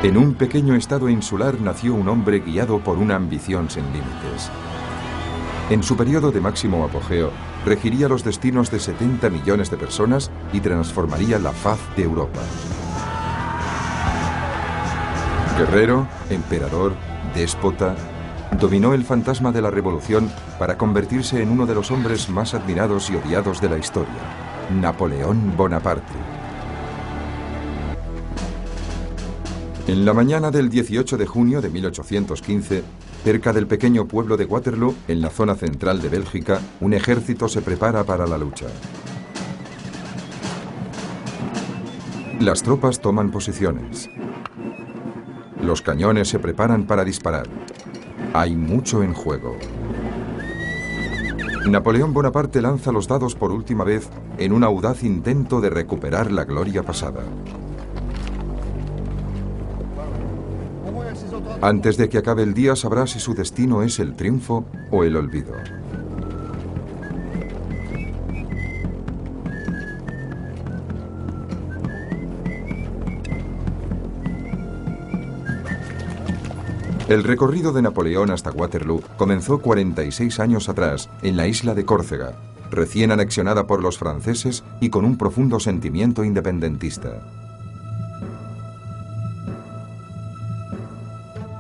En un pequeño estado insular nació un hombre guiado por una ambición sin límites. En su periodo de máximo apogeo, regiría los destinos de 70 millones de personas y transformaría la faz de Europa. Guerrero, emperador, déspota, dominó el fantasma de la revolución para convertirse en uno de los hombres más admirados y odiados de la historia, Napoleón Bonaparte. En la mañana del 18 de junio de 1815, cerca del pequeño pueblo de Waterloo, en la zona central de Bélgica, un ejército se prepara para la lucha. Las tropas toman posiciones. Los cañones se preparan para disparar. Hay mucho en juego. Napoleón Bonaparte lanza los dados por última vez en un audaz intento de recuperar la gloria pasada. Antes de que acabe el día sabrá si su destino es el triunfo o el olvido. El recorrido de Napoleón hasta Waterloo comenzó 46 años atrás, en la isla de Córcega, recién anexionada por los franceses y con un profundo sentimiento independentista.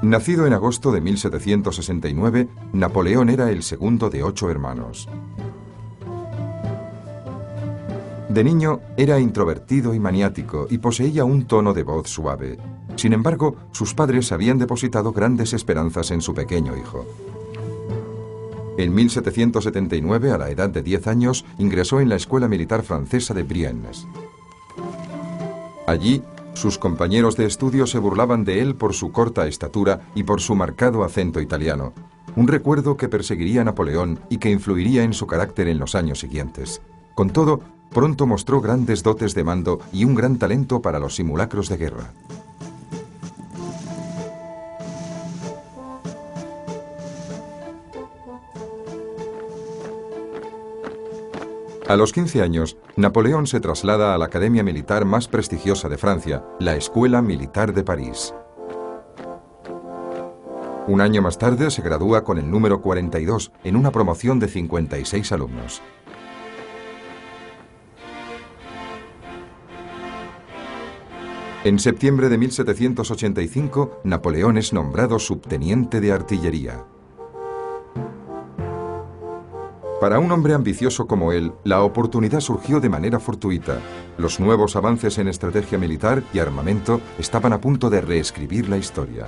Nacido en agosto de 1769, Napoleón era el segundo de 8 hermanos. De niño era introvertido y maniático y poseía un tono de voz suave. Sin embargo, sus padres habían depositado grandes esperanzas en su pequeño hijo. En 1779, a la edad de 10 años, ingresó en la Escuela Militar Francesa de Briennes. Allí, sus compañeros de estudio se burlaban de él por su corta estatura y por su marcado acento italiano, un recuerdo que perseguiría a Napoleón y que influiría en su carácter en los años siguientes. Con todo, pronto mostró grandes dotes de mando y un gran talento para los simulacros de guerra. A los 15 años, Napoleón se traslada a la academia militar más prestigiosa de Francia, la Escuela Militar de París. Un año más tarde se gradúa con el número 42 en una promoción de 56 alumnos. En septiembre de 1785, Napoleón es nombrado subteniente de artillería. Para un hombre ambicioso como él, la oportunidad surgió de manera fortuita. Los nuevos avances en estrategia militar y armamento estaban a punto de reescribir la historia.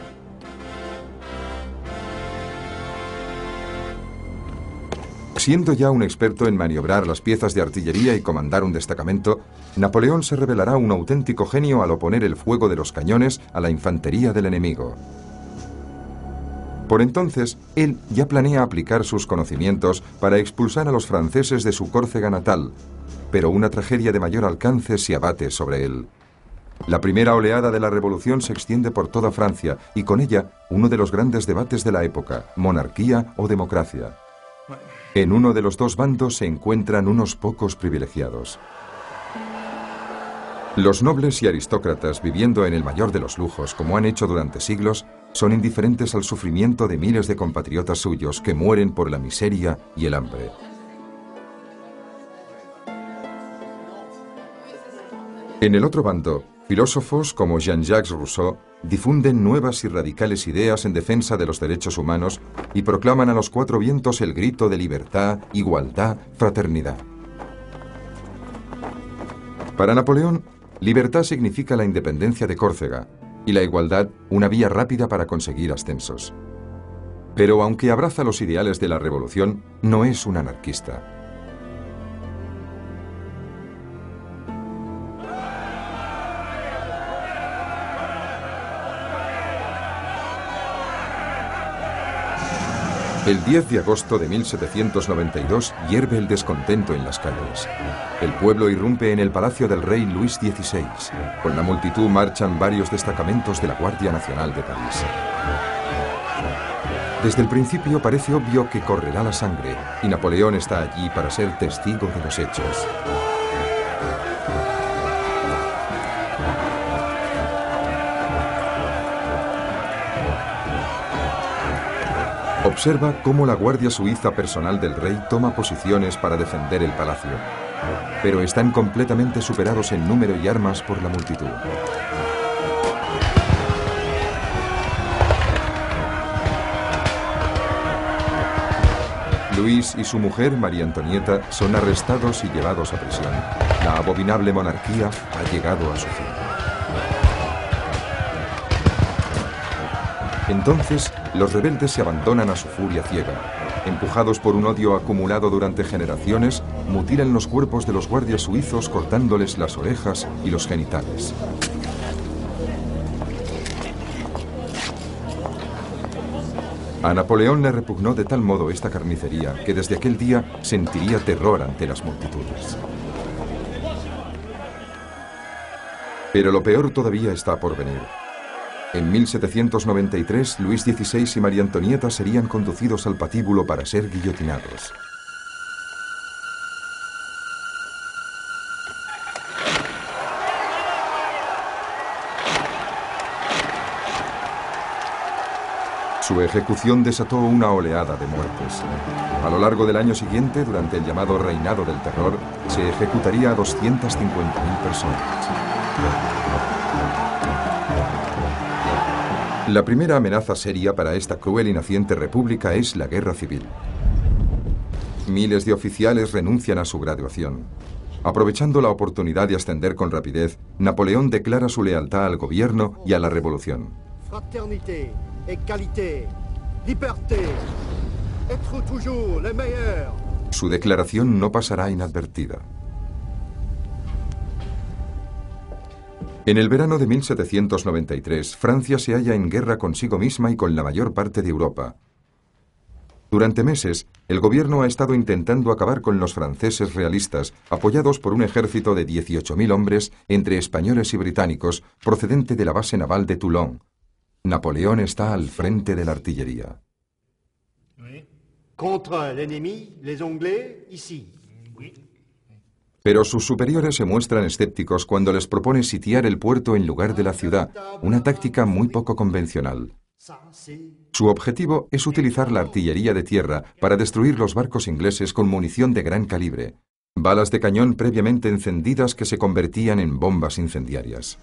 Siendo ya un experto en maniobrar las piezas de artillería y comandar un destacamento, Napoleón se revelará un auténtico genio al oponer el fuego de los cañones a la infantería del enemigo. Por entonces, él ya planea aplicar sus conocimientos para expulsar a los franceses de su Córcega natal, pero una tragedia de mayor alcance se abate sobre él. La primera oleada de la revolución se extiende por toda Francia y con ella uno de los grandes debates de la época, monarquía o democracia. En uno de los dos bandos se encuentran unos pocos privilegiados. Los nobles y aristócratas, viviendo en el mayor de los lujos, como han hecho durante siglos, son indiferentes al sufrimiento de miles de compatriotas suyos que mueren por la miseria y el hambre. En el otro bando, filósofos como Jean-Jacques Rousseau difunden nuevas y radicales ideas en defensa de los derechos humanos y proclaman a los cuatro vientos el grito de libertad, igualdad, fraternidad. Para Napoleón, libertad significa la independencia de Córcega y la igualdad una vía rápida para conseguir ascensos. Pero aunque abraza los ideales de la revolución, no es un anarquista. El 10 de agosto de 1792 hierve el descontento en las calles. El pueblo irrumpe en el palacio del rey Luis XVI. Con la multitud marchan varios destacamentos de la Guardia Nacional de París. Desde el principio parece obvio que correrá la sangre, y Napoleón está allí para ser testigo de los hechos. Observa cómo la guardia suiza personal del rey toma posiciones para defender el palacio, pero están completamente superados en número y armas por la multitud. Luis y su mujer, María Antonieta, son arrestados y llevados a prisión. La abominable monarquía ha llegado a su fin. Entonces, los rebeldes se abandonan a su furia ciega. Empujados por un odio acumulado durante generaciones, mutilan los cuerpos de los guardias suizos cortándoles las orejas y los genitales. A Napoleón le repugnó de tal modo esta carnicería que desde aquel día sentiría terror ante las multitudes. Pero lo peor todavía está por venir. En 1793, Luis XVI y María Antonieta serían conducidos al patíbulo para ser guillotinados. Su ejecución desató una oleada de muertes. A lo largo del año siguiente, durante el llamado Reinado del Terror, se ejecutaría a 250.000 personas. La primera amenaza seria para esta cruel y naciente república es la guerra civil. Miles de oficiales renuncian a su graduación. Aprovechando la oportunidad de ascender con rapidez, Napoleón declara su lealtad al gobierno y a la revolución. Fraternité, égalité, liberté, être toujours les meilleurs. Su declaración no pasará inadvertida. En el verano de 1793, Francia se halla en guerra consigo misma y con la mayor parte de Europa. Durante meses, el gobierno ha estado intentando acabar con los franceses realistas, apoyados por un ejército de 18.000 hombres entre españoles y británicos, procedente de la base naval de Toulon. Napoleón está al frente de la artillería. Contre l'ennemi, les Anglais, ici. Pero sus superiores se muestran escépticos cuando les propone sitiar el puerto en lugar de la ciudad, una táctica muy poco convencional. Su objetivo es utilizar la artillería de tierra para destruir los barcos ingleses con munición de gran calibre, balas de cañón previamente encendidas que se convertían en bombas incendiarias.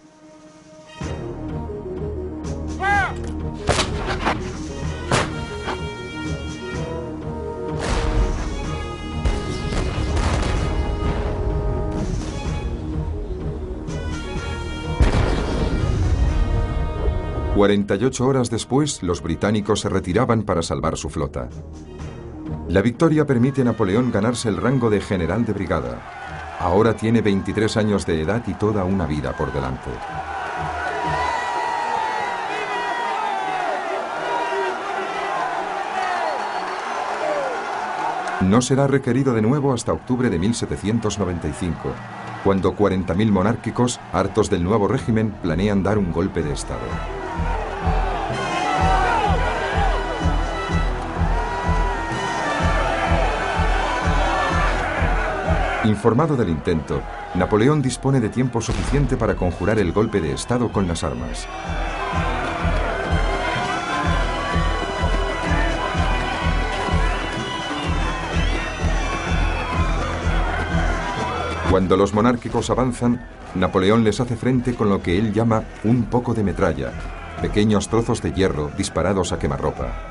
«48 horas después, los británicos se retiraban para salvar su flota. La victoria permite a Napoleón ganarse el rango de general de brigada. Ahora tiene 23 años de edad y toda una vida por delante. No será requerido de nuevo hasta octubre de 1795, cuando 40.000 monárquicos, hartos del nuevo régimen, planean dar un golpe de Estado. Informado del intento, Napoleón dispone de tiempo suficiente para conjurar el golpe de Estado con las armas. Cuando los monárquicos avanzan, Napoleón les hace frente con lo que él llama un poco de metralla, pequeños trozos de hierro disparados a quemarropa.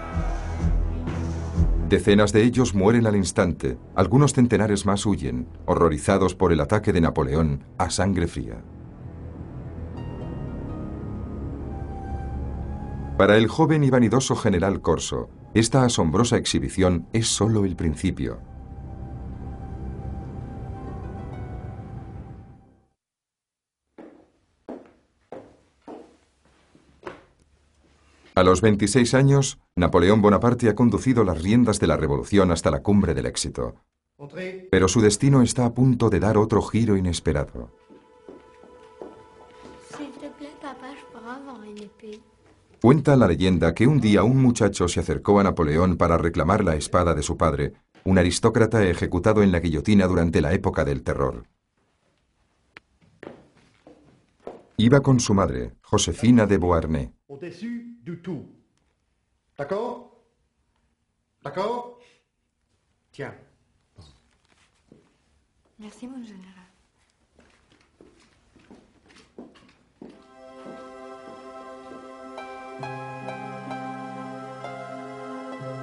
Decenas de ellos mueren al instante, algunos centenares más huyen, horrorizados por el ataque de Napoleón a sangre fría. Para el joven y vanidoso general Corso, esta asombrosa exhibición es solo el principio. A los 26 años, Napoleón Bonaparte ha conducido las riendas de la revolución hasta la cumbre del éxito. Pero su destino está a punto de dar otro giro inesperado. Cuenta la leyenda que un día un muchacho se acercó a Napoleón para reclamar la espada de su padre, un aristócrata ejecutado en la guillotina durante la época del terror. Iba con su madre, Josefina de Beauharnais. D'accord? Tiens. Merci, mon général.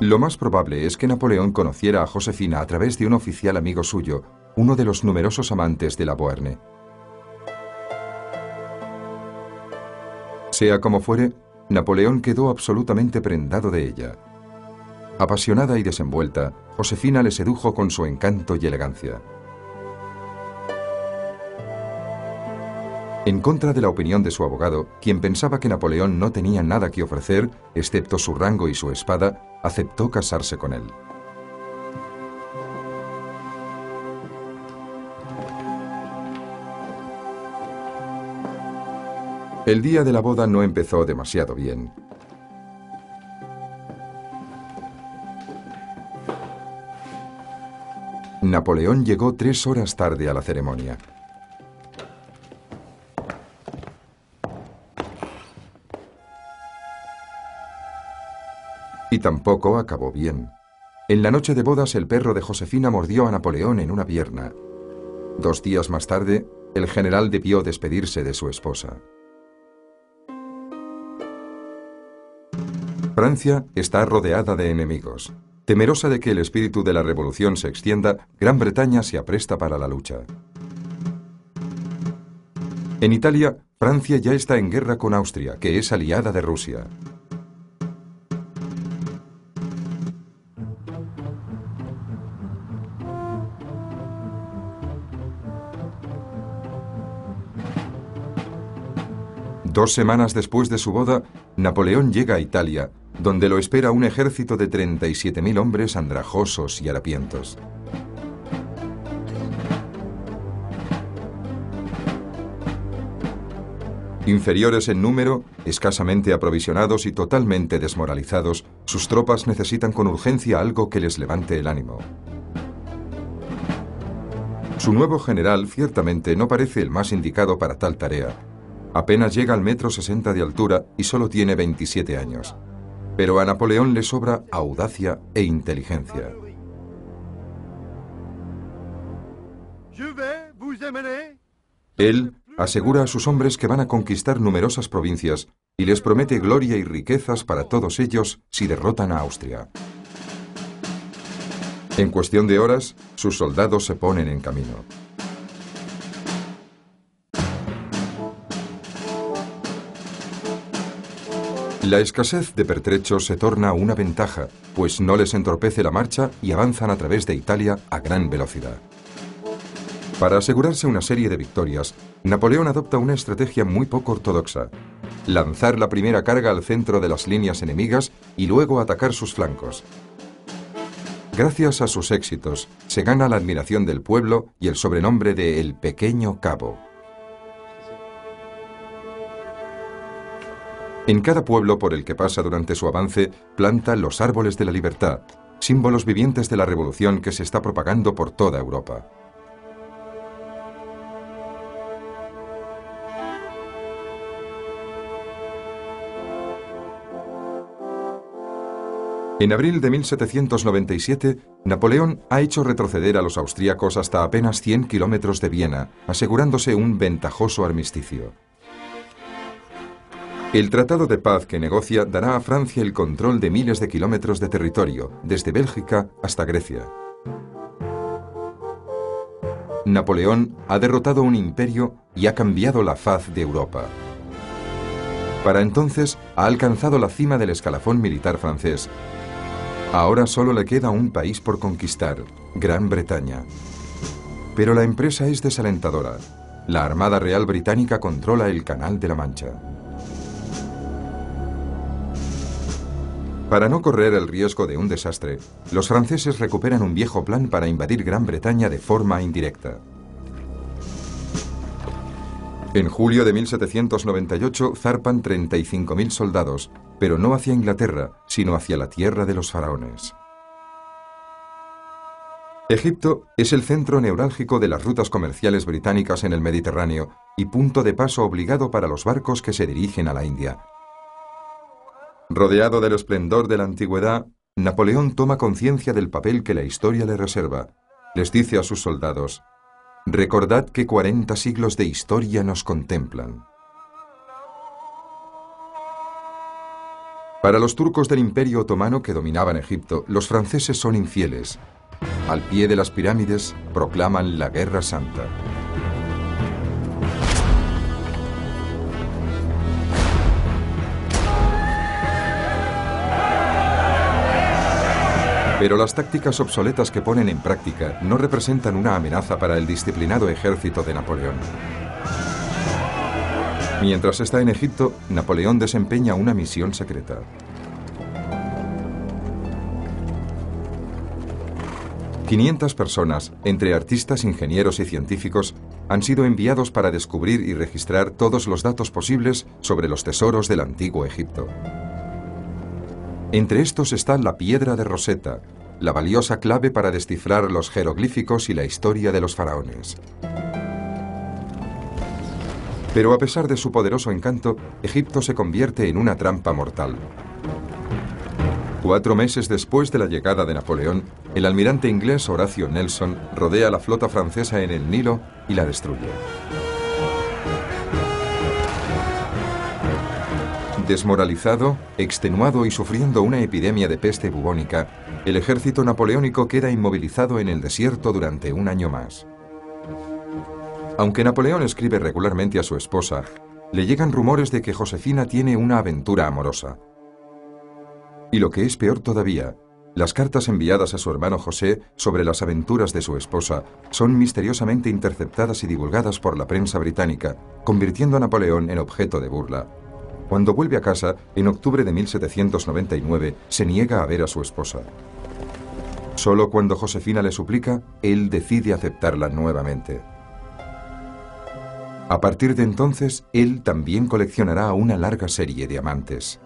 Lo más probable es que Napoleón conociera a Josefina a través de un oficial amigo suyo, uno de los numerosos amantes de la Beauharnais. Sea como fuere, Napoleón quedó absolutamente prendado de ella. Apasionada y desenvuelta, Josefina le sedujo con su encanto y elegancia. En contra de la opinión de su abogado, quien pensaba que Napoleón no tenía nada que ofrecer, excepto su rango y su espada, aceptó casarse con él. El día de la boda no empezó demasiado bien. Napoleón llegó 3 horas tarde a la ceremonia. Y tampoco acabó bien. En la noche de bodas, el perro de Josefina mordió a Napoleón en una pierna. 2 días más tarde, el general debió despedirse de su esposa. Francia está rodeada de enemigos. Temerosa de que el espíritu de la revolución se extienda, Gran Bretaña se apresta para la lucha. En Italia, Francia ya está en guerra con Austria, que es aliada de Rusia. Dos semanas después de su boda, Napoleón llega a Italia, donde lo espera un ejército de 37.000 hombres andrajosos y harapientos. Inferiores en número, escasamente aprovisionados y totalmente desmoralizados, sus tropas necesitan con urgencia algo que les levante el ánimo. Su nuevo general ciertamente no parece el más indicado para tal tarea. Apenas llega al 1,60 m de altura y solo tiene 27 años. Pero a Napoleón le sobra audacia e inteligencia. Él asegura a sus hombres que van a conquistar numerosas provincias y les promete gloria y riquezas para todos ellos si derrotan a Austria. En cuestión de horas, sus soldados se ponen en camino. La escasez de pertrechos se torna una ventaja, pues no les entorpece la marcha y avanzan a través de Italia a gran velocidad. Para asegurarse una serie de victorias, Napoleón adopta una estrategia muy poco ortodoxa: lanzar la primera carga al centro de las líneas enemigas y luego atacar sus flancos. Gracias a sus éxitos, se gana la admiración del pueblo y el sobrenombre de El Pequeño Cabo. En cada pueblo por el que pasa durante su avance, planta los árboles de la libertad, símbolos vivientes de la revolución que se está propagando por toda Europa. En abril de 1797, Napoleón ha hecho retroceder a los austríacos hasta apenas 100 kilómetros de Viena, asegurándose un ventajoso armisticio. El tratado de paz que negocia dará a Francia el control de miles de kilómetros de territorio, desde Bélgica hasta Grecia. Napoleón ha derrotado un imperio y ha cambiado la faz de Europa. Para entonces ha alcanzado la cima del escalafón militar francés. Ahora solo le queda un país por conquistar, Gran Bretaña. Pero la empresa es desalentadora. La Armada Real Británica controla el Canal de la Mancha. Para no correr el riesgo de un desastre, los franceses recuperan un viejo plan para invadir Gran Bretaña de forma indirecta. En julio de 1798 zarpan 35.000 soldados, pero no hacia Inglaterra, sino hacia la tierra de los faraones. Egipto es el centro neurálgico de las rutas comerciales británicas en el Mediterráneo y punto de paso obligado para los barcos que se dirigen a la India. Rodeado del esplendor de la antigüedad, Napoleón toma conciencia del papel que la historia le reserva. Les dice a sus soldados: recordad que 40 siglos de historia nos contemplan. Para los turcos del Imperio Otomano que dominaban Egipto, los franceses son infieles. Al pie de las pirámides proclaman la Guerra Santa. Pero las tácticas obsoletas que ponen en práctica no representan una amenaza para el disciplinado ejército de Napoleón. Mientras está en Egipto, Napoleón desempeña una misión secreta. ...500 personas, entre artistas, ingenieros y científicos... han sido enviados para descubrir y registrar todos los datos posibles... sobre los tesoros del antiguo Egipto. Entre estos está la piedra de Rosetta... la valiosa clave para descifrar los jeroglíficos y la historia de los faraones. Pero a pesar de su poderoso encanto, Egipto se convierte en una trampa mortal. 4 meses después de la llegada de Napoleón, el almirante inglés Horatio Nelson rodea la flota francesa en el Nilo y la destruye. Desmoralizado, extenuado y sufriendo una epidemia de peste bubónica, el ejército napoleónico queda inmovilizado en el desierto durante un año más. Aunque Napoleón escribe regularmente a su esposa, le llegan rumores de que Josefina tiene una aventura amorosa. Y lo que es peor todavía, las cartas enviadas a su hermano José sobre las aventuras de su esposa son misteriosamente interceptadas y divulgadas por la prensa británica, convirtiendo a Napoleón en objeto de burla. Cuando vuelve a casa, en octubre de 1799, se niega a ver a su esposa. Solo cuando Josefina le suplica, él decide aceptarla nuevamente. A partir de entonces, él también coleccionará una larga serie de amantes.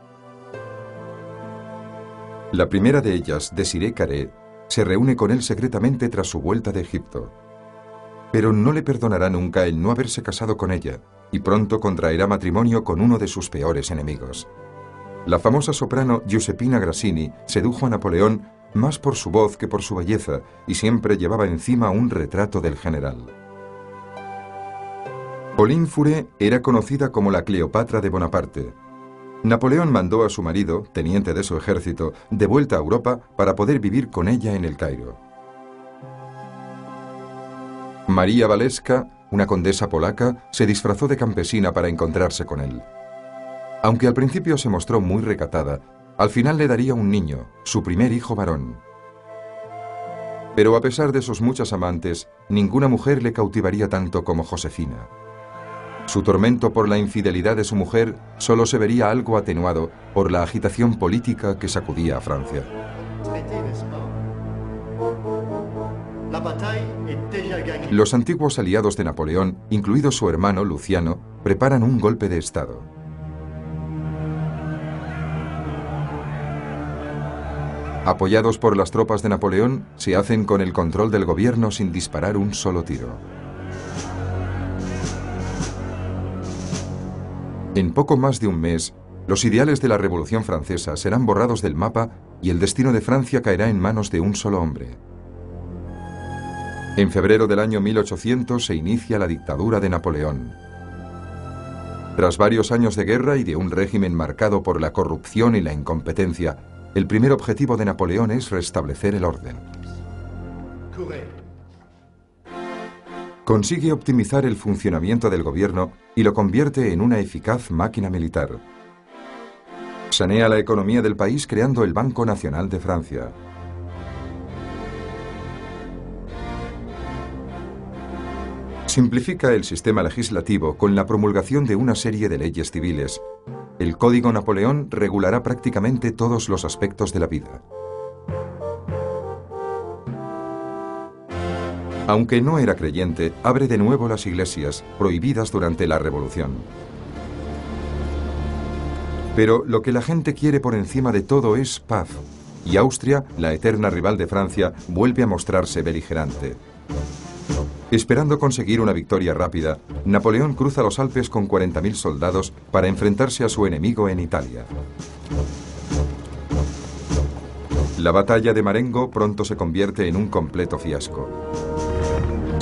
La primera de ellas, Désirée Carré, se reúne con él secretamente tras su vuelta de Egipto. Pero no le perdonará nunca el no haberse casado con ella, y pronto contraerá matrimonio con uno de sus peores enemigos. La famosa soprano Giuseppina Grassini sedujo a Napoleón más por su voz que por su belleza, y siempre llevaba encima un retrato del general. Pauline Fauré era conocida como la Cleopatra de Bonaparte. Napoleón mandó a su marido, teniente de su ejército, de vuelta a Europa para poder vivir con ella en el Cairo. María Waleska, una condesa polaca, se disfrazó de campesina para encontrarse con él. Aunque al principio se mostró muy recatada, al final le daría un niño, su primer hijo varón. Pero a pesar de sus muchas amantes, ninguna mujer le cautivaría tanto como Josefina. Su tormento por la infidelidad de su mujer solo se vería algo atenuado por la agitación política que sacudía a Francia. Los antiguos aliados de Napoleón, incluido su hermano Luciano, preparan un golpe de Estado. Apoyados por las tropas de Napoleón, se hacen con el control del gobierno sin disparar un solo tiro. En poco más de un mes, los ideales de la Revolución Francesa serán borrados del mapa y el destino de Francia caerá en manos de un solo hombre. En febrero del año 1800 se inicia la dictadura de Napoleón. Tras varios años de guerra y de un régimen marcado por la corrupción y la incompetencia, el primer objetivo de Napoleón es restablecer el orden. Consigue optimizar el funcionamiento del gobierno y lo convierte en una eficaz máquina militar. Sanea la economía del país creando el Banco Nacional de Francia. Simplifica el sistema legislativo con la promulgación de una serie de leyes civiles. El Código Napoleón regulará prácticamente todos los aspectos de la vida. Aunque no era creyente, abre de nuevo las iglesias, prohibidas durante la Revolución. Pero lo que la gente quiere por encima de todo es paz, y Austria, la eterna rival de Francia, vuelve a mostrarse beligerante. Esperando conseguir una victoria rápida, Napoleón cruza los Alpes con 40.000 soldados para enfrentarse a su enemigo en Italia. La batalla de Marengo pronto se convierte en un completo fiasco.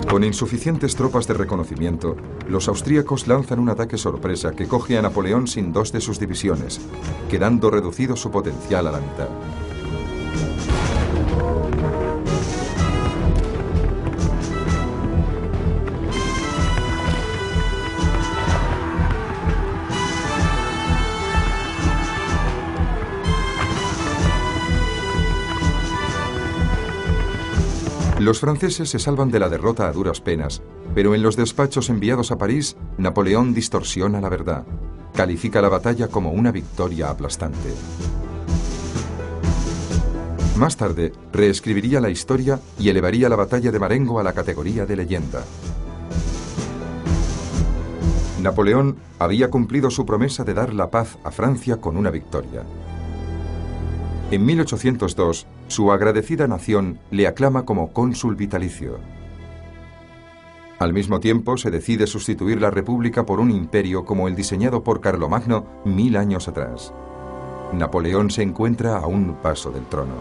Con insuficientes tropas de reconocimiento, los austríacos lanzan un ataque sorpresa que coge a Napoleón sin 2 de sus divisiones, quedando reducido su potencial a la mitad. Los franceses se salvan de la derrota a duras penas, pero en los despachos enviados a París, Napoleón distorsiona la verdad. Califica la batalla como una victoria aplastante. Más tarde, reescribiría la historia y elevaría la batalla de Marengo a la categoría de leyenda. Napoleón había cumplido su promesa de dar la paz a Francia con una victoria. En 1802, su agradecida nación le aclama como cónsul vitalicio. Al mismo tiempo, se decide sustituir la república por un imperio como el diseñado por Carlomagno 1000 años atrás. Napoleón se encuentra a un paso del trono.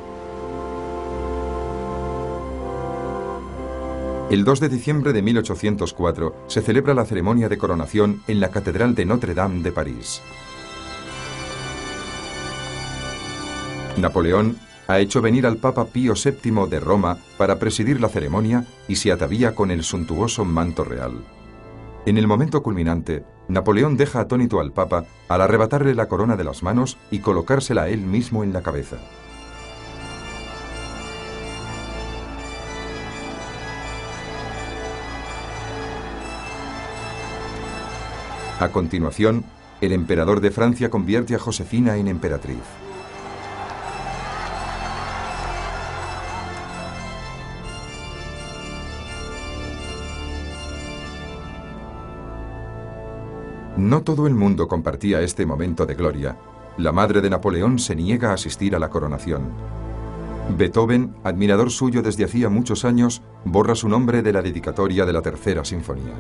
El 2 de diciembre de 1804 se celebra la ceremonia de coronación en la Catedral de Notre-Dame de París. Napoleón ha hecho venir al Papa Pío VII de Roma para presidir la ceremonia y se atavía con el suntuoso manto real. En el momento culminante, Napoleón deja atónito al Papa al arrebatarle la corona de las manos y colocársela él mismo en la cabeza. A continuación, el emperador de Francia convierte a Josefina en emperatriz. No todo el mundo compartía este momento de gloria. La madre de Napoleón se niega a asistir a la coronación. Beethoven, admirador suyo desde hacía muchos años, borra su nombre de la dedicatoria de la Tercera Sinfonía.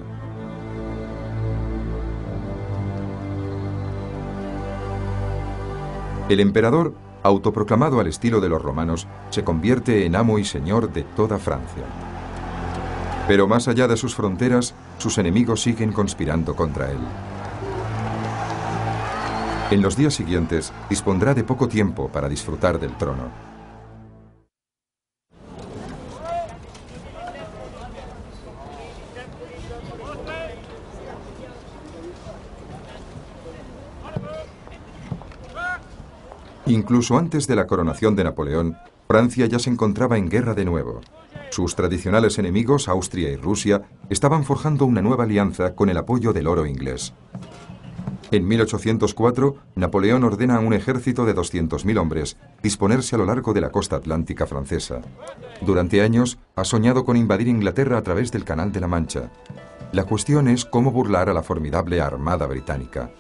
El emperador, autoproclamado al estilo de los romanos, se convierte en amo y señor de toda Francia. Pero más allá de sus fronteras, sus enemigos siguen conspirando contra él. En los días siguientes, dispondrá de poco tiempo para disfrutar del trono. Incluso antes de la coronación de Napoleón, Francia ya se encontraba en guerra de nuevo. Sus tradicionales enemigos, Austria y Rusia, estaban forjando una nueva alianza con el apoyo del oro inglés. En 1804, Napoleón ordena a un ejército de 200.000 hombres disponerse a lo largo de la costa atlántica francesa. Durante años, ha soñado con invadir Inglaterra a través del Canal de la Mancha. La cuestión es cómo burlar a la formidable armada británica.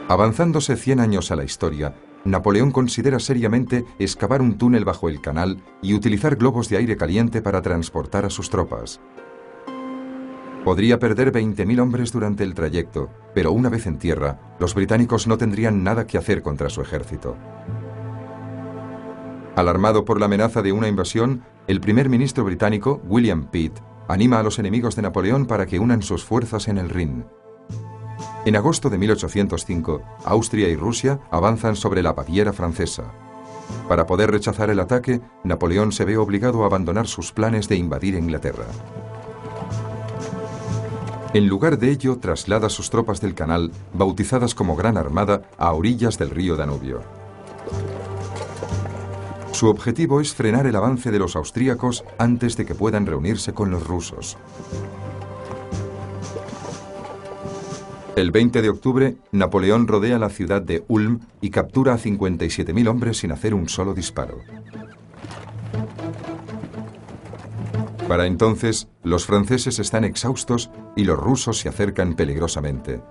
Avanzándose 100 años a la historia, Napoleón considera seriamente excavar un túnel bajo el canal y utilizar globos de aire caliente para transportar a sus tropas. Podría perder 20.000 hombres durante el trayecto, pero una vez en tierra, los británicos no tendrían nada que hacer contra su ejército. Alarmado por la amenaza de una invasión, el primer ministro británico, William Pitt, anima a los enemigos de Napoleón para que unan sus fuerzas en el Rin. En agosto de 1805, Austria y Rusia avanzan sobre la Baviera francesa. Para poder rechazar el ataque, Napoleón se ve obligado a abandonar sus planes de invadir Inglaterra. En lugar de ello, traslada sus tropas del canal, bautizadas como Gran Armada, a orillas del río Danubio. Su objetivo es frenar el avance de los austríacos antes de que puedan reunirse con los rusos. El 20 de octubre, Napoleón rodea la ciudad de Ulm y captura a 57.000 hombres sin hacer un solo disparo. Para entonces, los franceses están exhaustos y los rusos se acercan peligrosamente.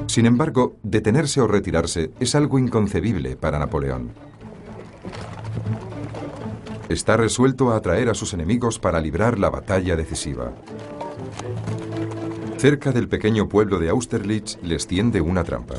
Sin embargo, detenerse o retirarse es algo inconcebible para Napoleón. Está resuelto a atraer a sus enemigos para librar la batalla decisiva. Cerca del pequeño pueblo de Austerlitz les tiende una trampa.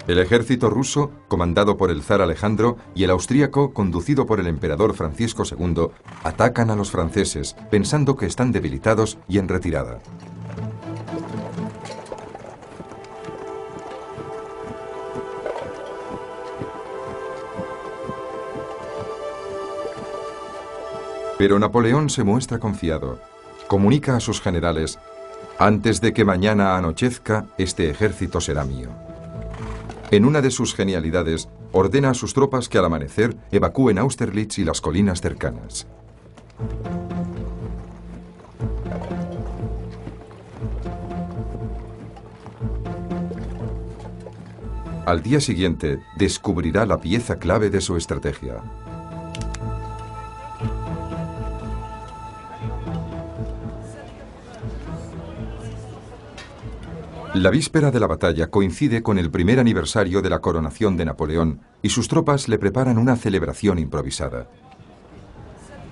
El ejército ruso, comandado por el zar Alejandro, y el austríaco, conducido por el emperador Francisco II, atacan a los franceses, pensando que están debilitados y en retirada. Pero Napoleón se muestra confiado. Comunica a sus generales: antes de que mañana anochezca, este ejército será mío. En una de sus genialidades, ordena a sus tropas que al amanecer evacúen Austerlitz y las colinas cercanas. Al día siguiente, descubrirá la pieza clave de su estrategia. La víspera de la batalla coincide con el primer aniversario de la coronación de Napoleón y sus tropas le preparan una celebración improvisada.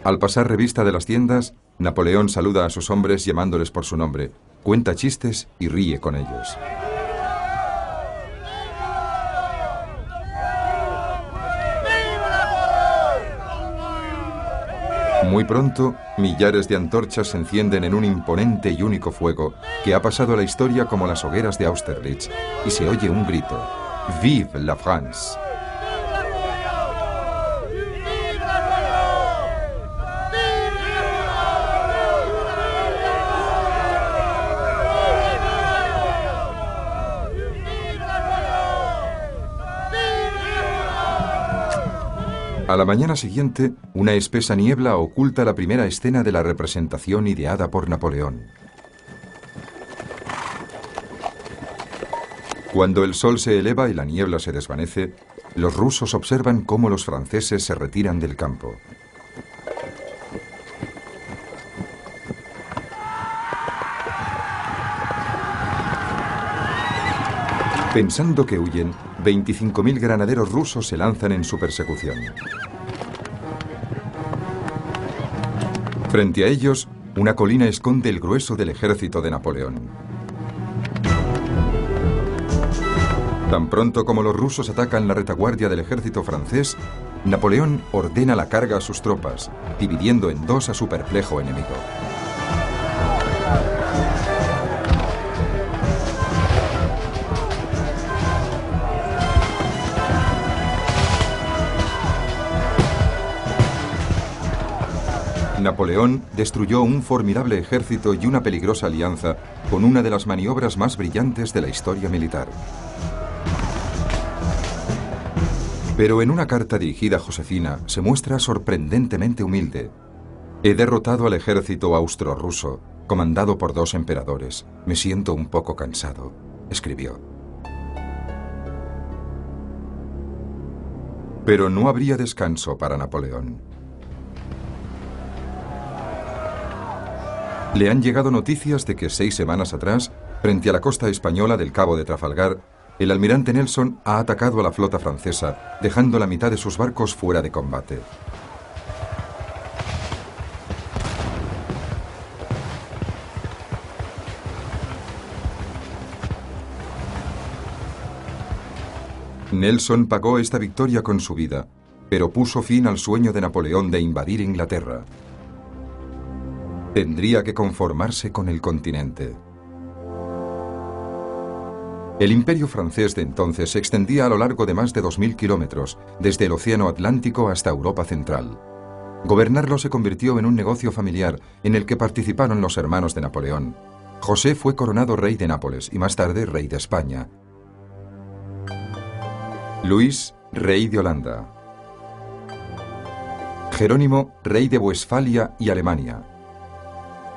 Al pasar revista de las tiendas, Napoleón saluda a sus hombres llamándoles por su nombre, cuenta chistes y ríe con ellos. Muy pronto, millares de antorchas se encienden en un imponente y único fuego que ha pasado a la historia como las hogueras de Austerlitz, y se oye un grito: ¡Vive la France! A la mañana siguiente, una espesa niebla oculta la primera escena de la representación ideada por Napoleón. Cuando el sol se eleva y la niebla se desvanece, los rusos observan cómo los franceses se retiran del campo. Pensando que huyen, 25.000 granaderos rusos se lanzan en su persecución. Frente a ellos, una colina esconde el grueso del ejército de Napoleón. Tan pronto como los rusos atacan la retaguardia del ejército francés, Napoleón ordena la carga a sus tropas, dividiendo en dos a su perplejo enemigo. Napoleón destruyó un formidable ejército y una peligrosa alianza con una de las maniobras más brillantes de la historia militar. Pero en una carta dirigida a Josefina se muestra sorprendentemente humilde. He derrotado al ejército austro-ruso, comandado por 2 emperadores. Me siento un poco cansado, escribió. Pero no habría descanso para Napoleón. Le han llegado noticias de que 6 semanas atrás, frente a la costa española del Cabo de Trafalgar, el almirante Nelson ha atacado a la flota francesa, dejando la mitad de sus barcos fuera de combate. Nelson pagó esta victoria con su vida, pero puso fin al sueño de Napoleón de invadir Inglaterra. Tendría que conformarse con el continente. El imperio francés de entonces se extendía a lo largo de más de 2.000 kilómetros, desde el Océano Atlántico hasta Europa Central. Gobernarlo se convirtió en un negocio familiar en el que participaron los hermanos de Napoleón. José fue coronado rey de Nápoles y más tarde rey de España. Luis, rey de Holanda. Jerónimo, rey de Westfalia y Alemania.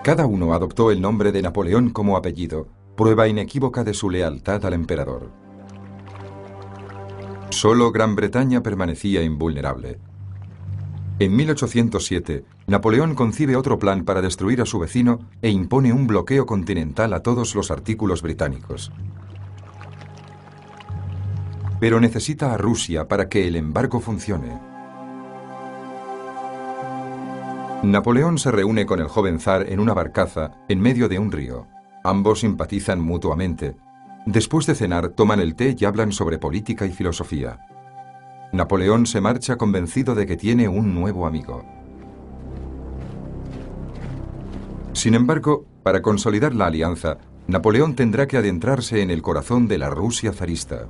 Cada uno adoptó el nombre de Napoleón como apellido, prueba inequívoca de su lealtad al emperador. Solo Gran Bretaña permanecía invulnerable. En 1807, Napoleón concibe otro plan para destruir a su vecino e impone un bloqueo continental a todos los artículos británicos. pero necesita a Rusia para que el embargo funcione. Napoleón se reúne con el joven zar en una barcaza en medio de un río. Ambos simpatizan mutuamente. Después de cenar, toman el té y hablan sobre política y filosofía. Napoleón se marcha convencido de que tiene un nuevo amigo. Sin embargo, para consolidar la alianza, Napoleón tendrá que adentrarse en el corazón de la Rusia zarista.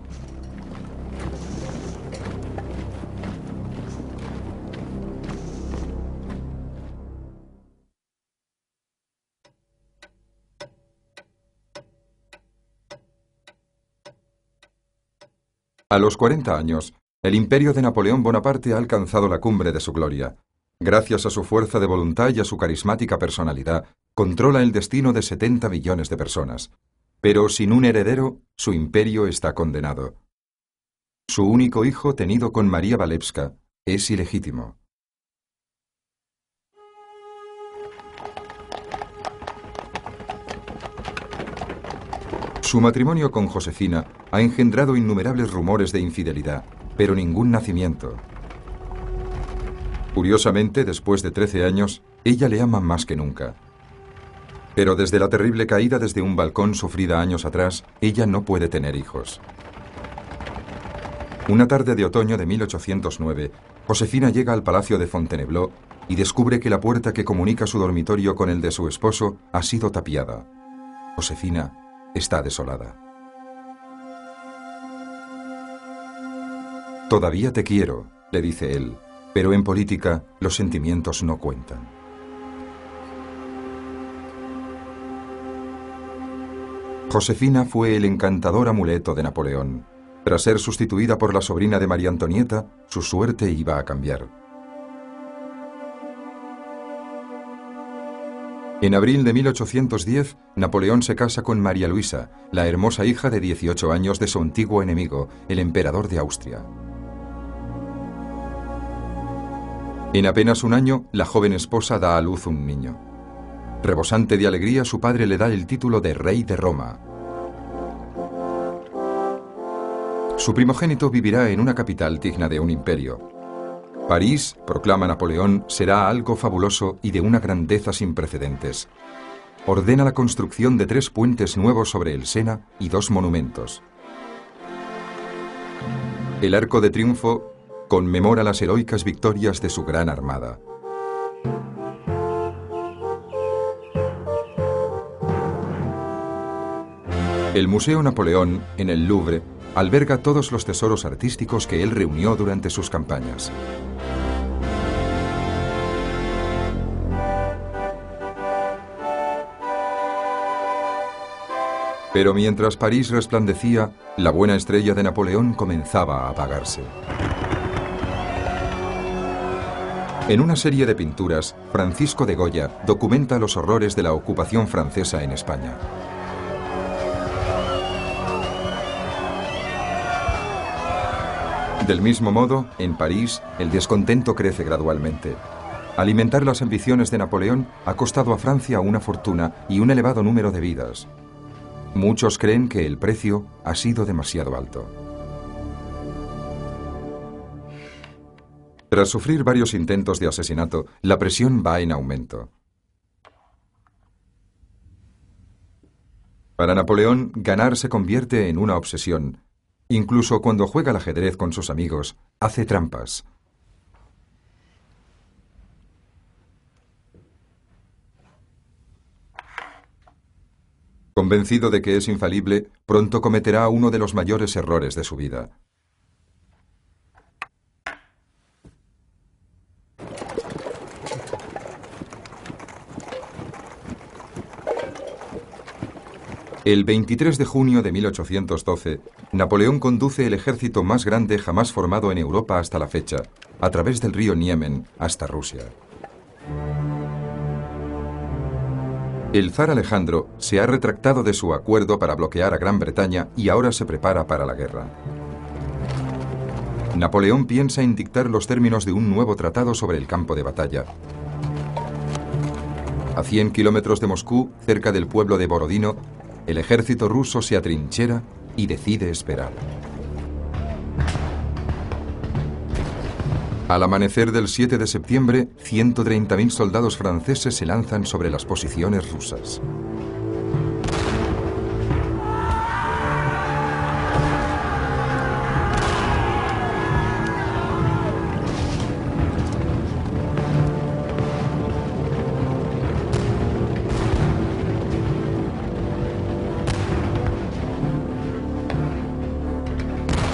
A los 40 años, el imperio de Napoleón Bonaparte ha alcanzado la cumbre de su gloria. Gracias a su fuerza de voluntad y a su carismática personalidad, controla el destino de 70 millones de personas. Pero sin un heredero, su imperio está condenado. Su único hijo, tenido con María Walewska, es ilegítimo. Su matrimonio con Josefina ha engendrado innumerables rumores de infidelidad, pero ningún nacimiento. Curiosamente, después de 13 años, ella le ama más que nunca. Pero desde la terrible caída desde un balcón sufrida años atrás, ella no puede tener hijos. Una tarde de otoño de 1809, Josefina llega al palacio de Fontainebleau y descubre que la puerta que comunica su dormitorio con el de su esposo ha sido tapiada. Josefina está desolada. «Todavía te quiero», le dice él, «pero en política los sentimientos no cuentan». Josefina fue el encantador amuleto de Napoleón. Tras ser sustituida por la sobrina de María Antonieta, su suerte iba a cambiar. En abril de 1810, Napoleón se casa con María Luisa, la hermosa hija de 18 años de su antiguo enemigo, el emperador de Austria. En apenas un año, la joven esposa da a luz un niño. Rebosante de alegría, su padre le da el título de rey de Roma. Su primogénito vivirá en una capital digna de un imperio. París, proclama Napoleón, será algo fabuloso y de una grandeza sin precedentes. Ordena la construcción de 3 puentes nuevos sobre el Sena y 2 monumentos. El Arco de Triunfo conmemora las heroicas victorias de su gran armada. El Museo Napoleón, en el Louvre, alberga todos los tesoros artísticos que él reunió durante sus campañas. Pero mientras París resplandecía, la buena estrella de Napoleón comenzaba a apagarse. En una serie de pinturas, Francisco de Goya documenta los horrores de la ocupación francesa en España. Del mismo modo, en París, el descontento crece gradualmente. Alimentar las ambiciones de Napoleón ha costado a Francia una fortuna y un elevado número de vidas. Muchos creen que el precio ha sido demasiado alto. Tras sufrir varios intentos de asesinato, la presión va en aumento. Para Napoleón, ganar se convierte en una obsesión. Incluso cuando juega al ajedrez con sus amigos, hace trampas. Convencido de que es infalible, pronto cometerá uno de los mayores errores de su vida. El 23 de junio de 1812, Napoleón conduce el ejército más grande jamás formado en Europa hasta la fecha, a través del río Niemen hasta Rusia. El zar Alejandro se ha retractado de su acuerdo para bloquear a Gran Bretaña y ahora se prepara para la guerra. Napoleón piensa en dictar los términos de un nuevo tratado sobre el campo de batalla. A 100 kilómetros de Moscú, cerca del pueblo de Borodino, el ejército ruso se atrinchera y decide esperar. Al amanecer del 7 de septiembre, 130.000 soldados franceses se lanzan sobre las posiciones rusas.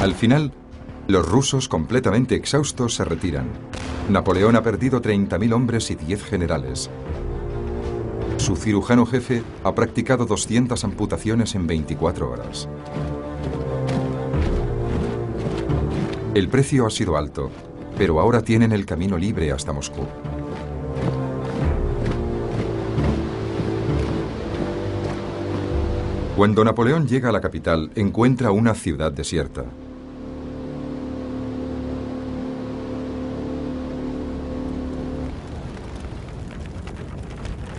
Al final, los rusos, completamente exhaustos, se retiran. Napoleón ha perdido 30.000 hombres y 10 generales. Su cirujano jefe ha practicado 200 amputaciones en 24 horas. El precio ha sido alto, pero ahora tienen el camino libre hasta Moscú. Cuando Napoleón llega a la capital, encuentra una ciudad desierta.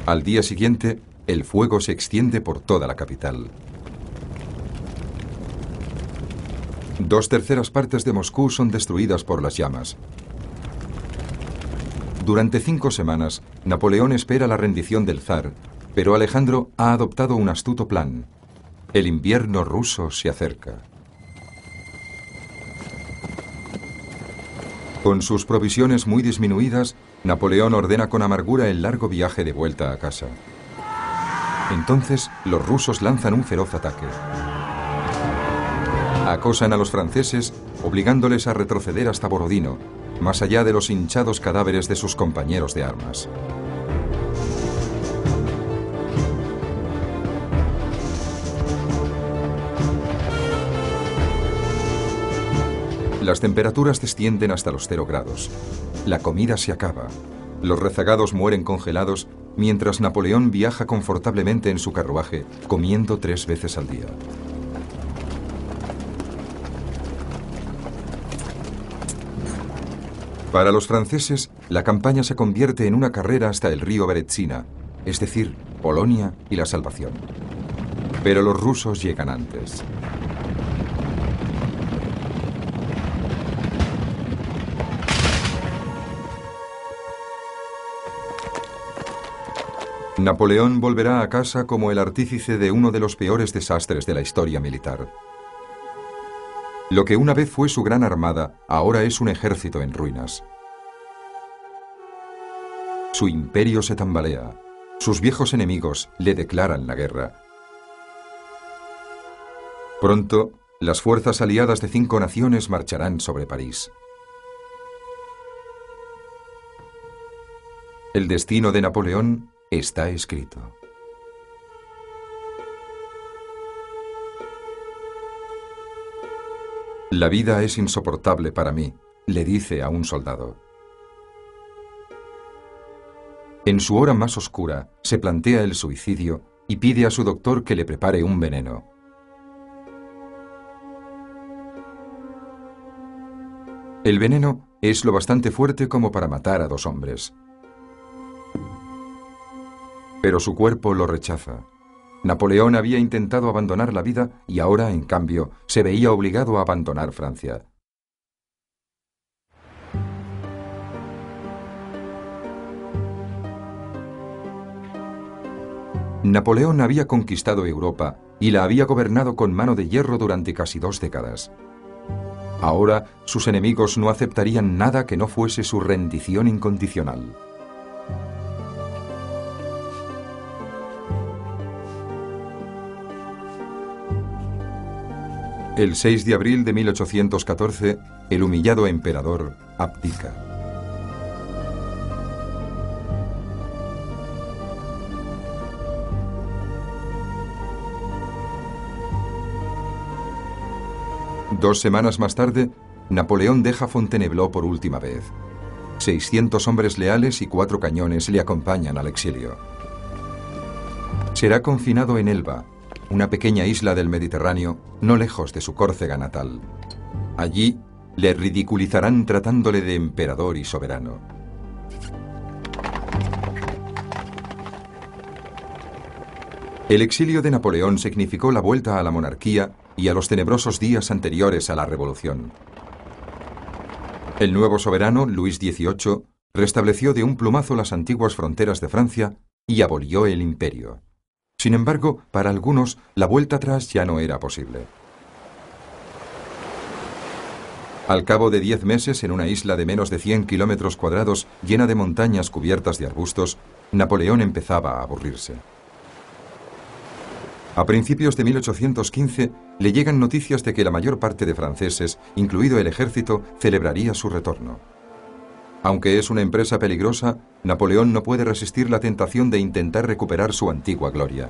Al día siguiente, el fuego se extiende por toda la capital. 2/3 partes de Moscú son destruidas por las llamas. Durante 5 semanas, Napoleón espera la rendición del zar, pero Alejandro ha adoptado un astuto plan. El invierno ruso se acerca. Con sus provisiones muy disminuidas, Napoleón ordena con amargura el largo viaje de vuelta a casa. Entonces, los rusos lanzan un feroz ataque. Acosan a los franceses, obligándoles a retroceder hasta Borodino, más allá de los hinchados cadáveres de sus compañeros de armas. Las temperaturas descienden hasta los 0 grados. La comida se acaba. Los rezagados mueren congelados, mientras Napoleón viaja confortablemente en su carruaje, comiendo 3 veces al día. Para los franceses, la campaña se convierte en una carrera hasta el río Berezina, es decir, Polonia y la salvación. Pero los rusos llegan antes. Napoleón volverá a casa como el artífice de uno de los peores desastres de la historia militar. Lo que una vez fue su gran armada, ahora es un ejército en ruinas. Su imperio se tambalea. Sus viejos enemigos le declaran la guerra. Pronto, las fuerzas aliadas de 5 naciones marcharán sobre París. El destino de Napoleón está escrito. La vida es insoportable para mí, le dice a un soldado. En su hora más oscura, se plantea el suicidio y pide a su doctor que le prepare un veneno. El veneno es lo bastante fuerte como para matar a 2 hombres. Pero su cuerpo lo rechaza. Napoleón había intentado abandonar la vida y ahora, en cambio, se veía obligado a abandonar Francia. Napoleón había conquistado Europa y la había gobernado con mano de hierro durante casi 2 décadas. Ahora, sus enemigos no aceptarían nada que no fuese su rendición incondicional. El 6 de abril de 1814, el humillado emperador abdica. Dos semanas más tarde, Napoleón deja Fontainebleau por última vez. 600 hombres leales y 4 cañones le acompañan al exilio. Será confinado en Elba, una pequeña isla del Mediterráneo, no lejos de su Córcega natal. Allí le ridiculizarán tratándole de emperador y soberano. El exilio de Napoleón significó la vuelta a la monarquía y a los tenebrosos días anteriores a la Revolución. El nuevo soberano, Luis XVIII, restableció de un plumazo las antiguas fronteras de Francia y abolió el imperio. Sin embargo, para algunos, la vuelta atrás ya no era posible. Al cabo de 10 meses, en una isla de menos de 100 kilómetros cuadrados, llena de montañas cubiertas de arbustos, Napoleón empezaba a aburrirse. A principios de 1815 le llegan noticias de que la mayor parte de franceses, incluido el ejército, celebraría su retorno. Aunque es una empresa peligrosa, Napoleón no puede resistir la tentación de intentar recuperar su antigua gloria.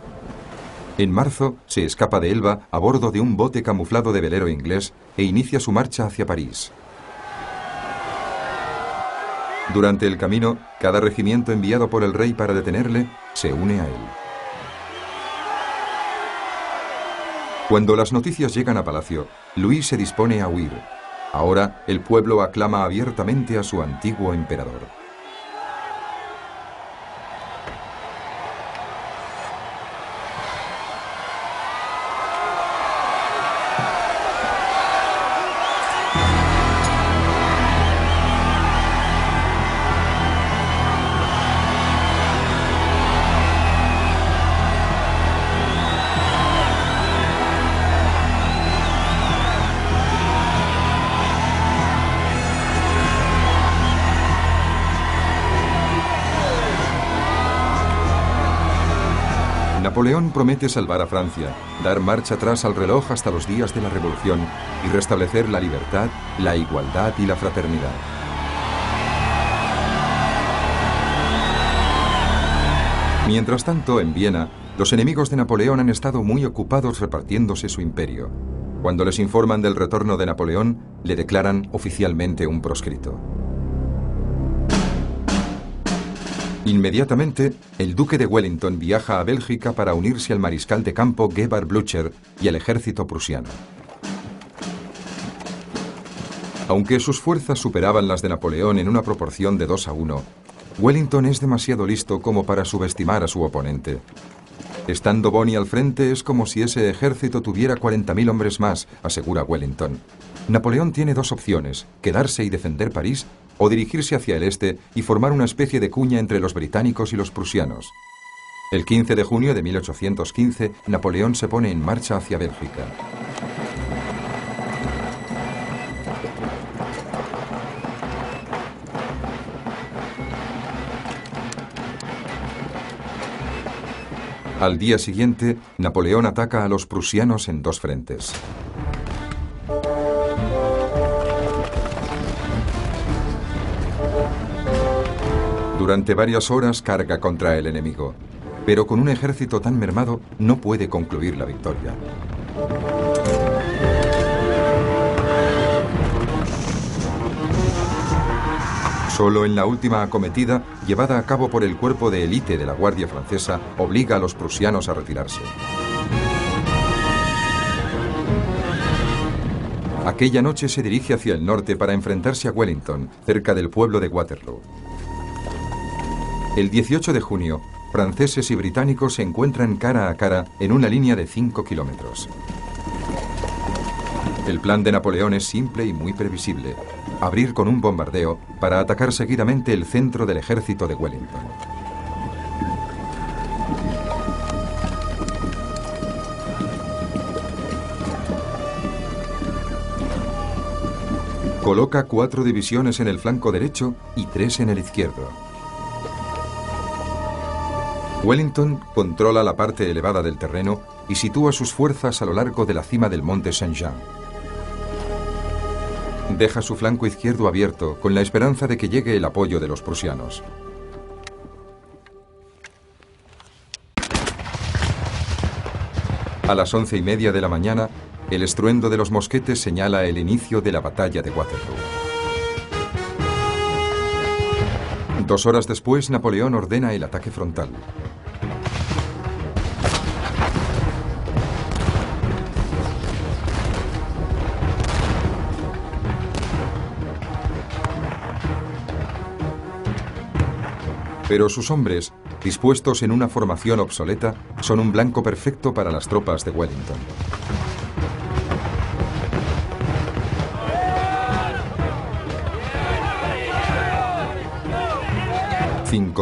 En marzo se escapa de Elba a bordo de un bote camuflado de velero inglés e inicia su marcha hacia París. Durante el camino, cada regimiento enviado por el rey para detenerle se une a él. Cuando las noticias llegan a palacio, Luis se dispone a huir. Ahora el pueblo aclama abiertamente a su antiguo emperador. Napoleón promete salvar a Francia, dar marcha atrás al reloj hasta los días de la Revolución y restablecer la libertad, la igualdad y la fraternidad. Mientras tanto, en Viena, los enemigos de Napoleón han estado muy ocupados repartiéndose su imperio. Cuando les informan del retorno de Napoleón, le declaran oficialmente un proscrito. Inmediatamente, el duque de Wellington viaja a Bélgica para unirse al mariscal de campo Gebhard Blücher y al ejército prusiano. Aunque sus fuerzas superaban las de Napoleón en una proporción de 2-1, Wellington es demasiado listo como para subestimar a su oponente. Estando Boney al frente, es como si ese ejército tuviera 40.000 hombres más, asegura Wellington. Napoleón tiene dos opciones: quedarse y defender París, o dirigirse hacia el este y formar una especie de cuña entre los británicos y los prusianos. El 15 de junio de 1815, Napoleón se pone en marcha hacia Bélgica. Al día siguiente, Napoleón ataca a los prusianos en dos frentes. Durante varias horas carga contra el enemigo, pero con un ejército tan mermado no puede concluir la victoria. Solo en la última acometida, llevada a cabo por el cuerpo de élite de la Guardia Francesa, obliga a los prusianos a retirarse. Aquella noche se dirige hacia el norte para enfrentarse a Wellington, cerca del pueblo de Waterloo. El 18 de junio, franceses y británicos se encuentran cara a cara en una línea de 5 kilómetros. El plan de Napoleón es simple y muy previsible: abrir con un bombardeo para atacar seguidamente el centro del ejército de Wellington. Coloca 4 divisiones en el flanco derecho y 3 en el izquierdo. Wellington controla la parte elevada del terreno y sitúa sus fuerzas a lo largo de la cima del monte Saint-Jean. Deja su flanco izquierdo abierto con la esperanza de que llegue el apoyo de los prusianos. A las 11:30 de la mañana, el estruendo de los mosquetes señala el inicio de la batalla de Waterloo. 2 horas después, Napoleón ordena el ataque frontal. Pero sus hombres, dispuestos en una formación obsoleta, son un blanco perfecto para las tropas de Wellington.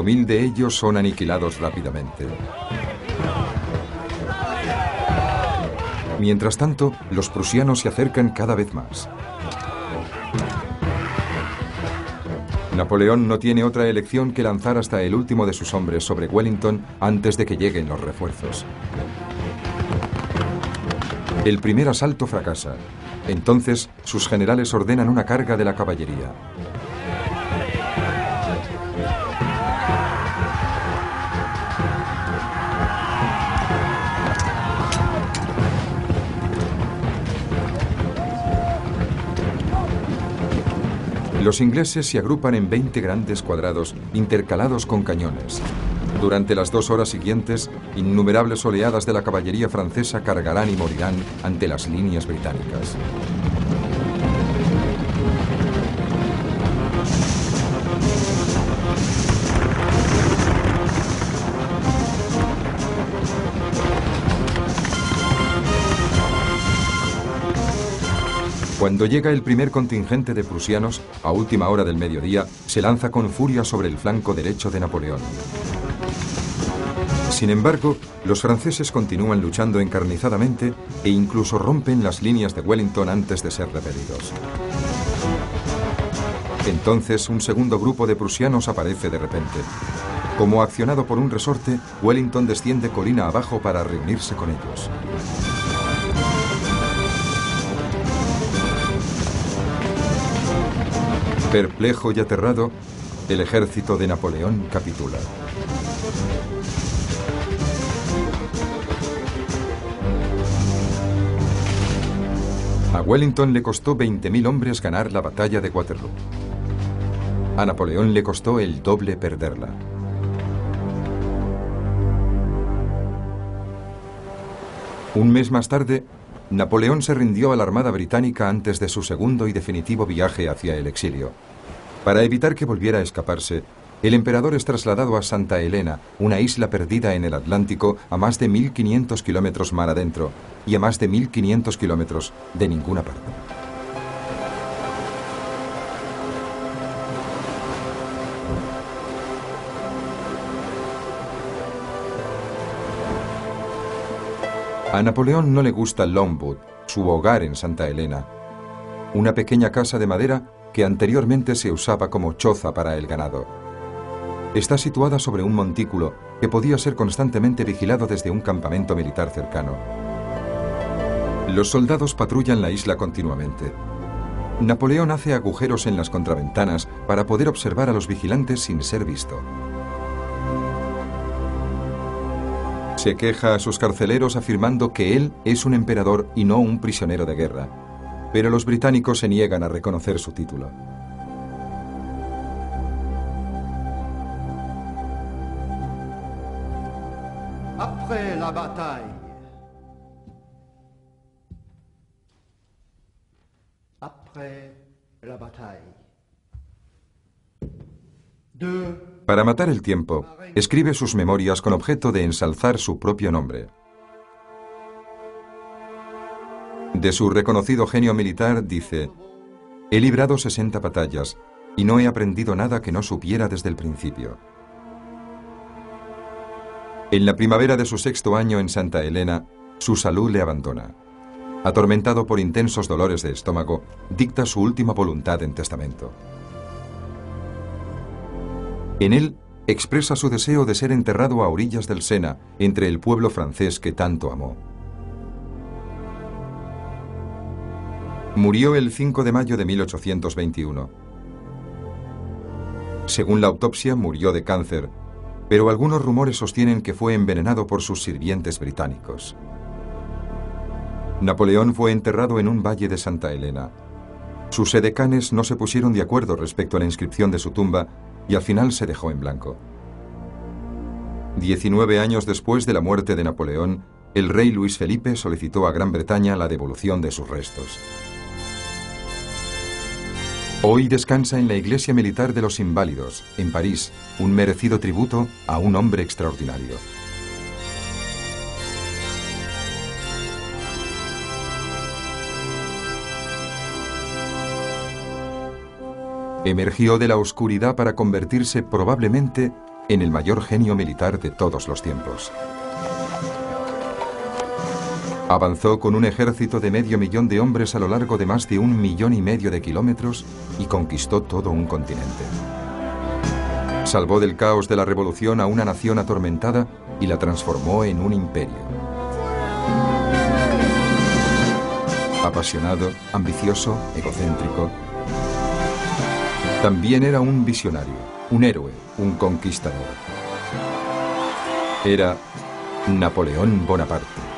5.000 de ellos son aniquilados rápidamente. Mientras tanto, los prusianos se acercan cada vez más. Napoleón no tiene otra elección que lanzar hasta el último de sus hombres sobre Wellington antes de que lleguen los refuerzos. El primer asalto fracasa. Entonces, sus generales ordenan una carga de la caballería. Los ingleses se agrupan en 20 grandes cuadrados, intercalados con cañones. Durante las 2 horas siguientes, innumerables oleadas de la caballería francesa cargarán y morirán ante las líneas británicas. Cuando llega el primer contingente de prusianos, a última hora del mediodía, se lanza con furia sobre el flanco derecho de Napoleón. Sin embargo, los franceses continúan luchando encarnizadamente e incluso rompen las líneas de Wellington antes de ser repelidos. Entonces, un segundo grupo de prusianos aparece de repente. Como accionado por un resorte, Wellington desciende colina abajo para reunirse con ellos. Perplejo y aterrado, el ejército de Napoleón capitula. A Wellington le costó 20.000 hombres ganar la batalla de Waterloo. A Napoleón le costó el doble perderla. Un mes más tarde, Napoleón se rindió a la Armada británica antes de su segundo y definitivo viaje hacia el exilio. Para evitar que volviera a escaparse, el emperador es trasladado a Santa Elena, una isla perdida en el Atlántico a más de 1.500 kilómetros mar adentro y a más de 1.500 kilómetros de ninguna parte. A Napoleón no le gusta Longwood, su hogar en Santa Elena, una pequeña casa de madera que anteriormente se usaba como choza para el ganado. Está situada sobre un montículo que podía ser constantemente vigilado desde un campamento militar cercano. Los soldados patrullan la isla continuamente. Napoleón hace agujeros en las contraventanas para poder observar a los vigilantes sin ser visto. Se queja a sus carceleros afirmando que él es un emperador y no un prisionero de guerra, pero los británicos se niegan a reconocer su título. Après la bataille. Après la bataille. Para matar el tiempo, escribe sus memorias con objeto de ensalzar su propio nombre. De su reconocido genio militar dice: he librado 60 batallas y no he aprendido nada que no supiera desde el principio. En la primavera de su 6º año en Santa Elena, su salud le abandona. Atormentado por intensos dolores de estómago, dicta su última voluntad en testamento. En él expresa su deseo de ser enterrado a orillas del Sena, entre el pueblo francés que tanto amó. Murió el 5 de mayo de 1821. Según la autopsia, murió de cáncer, pero algunos rumores sostienen que fue envenenado por sus sirvientes británicos. Napoleón fue enterrado en un valle de Santa Elena. Sus edecanes no se pusieron de acuerdo respecto a la inscripción de su tumba y al final se dejó en blanco. 19 años después de la muerte de Napoleón, el rey Luis Felipe solicitó a Gran Bretaña la devolución de sus restos. Hoy descansa en la Iglesia Militar de los Inválidos, en París, un merecido tributo a un hombre extraordinario. Emergió de la oscuridad para convertirse probablemente en el mayor genio militar de todos los tiempos. Avanzó con un ejército de 500.000 de hombres a lo largo de más de 1,5 millones de kilómetros y conquistó todo un continente. Salvó del caos de la revolución a una nación atormentada y la transformó en un imperio. Apasionado, ambicioso, egocéntrico. También era un visionario, un héroe, un conquistador. Era Napoleón Bonaparte.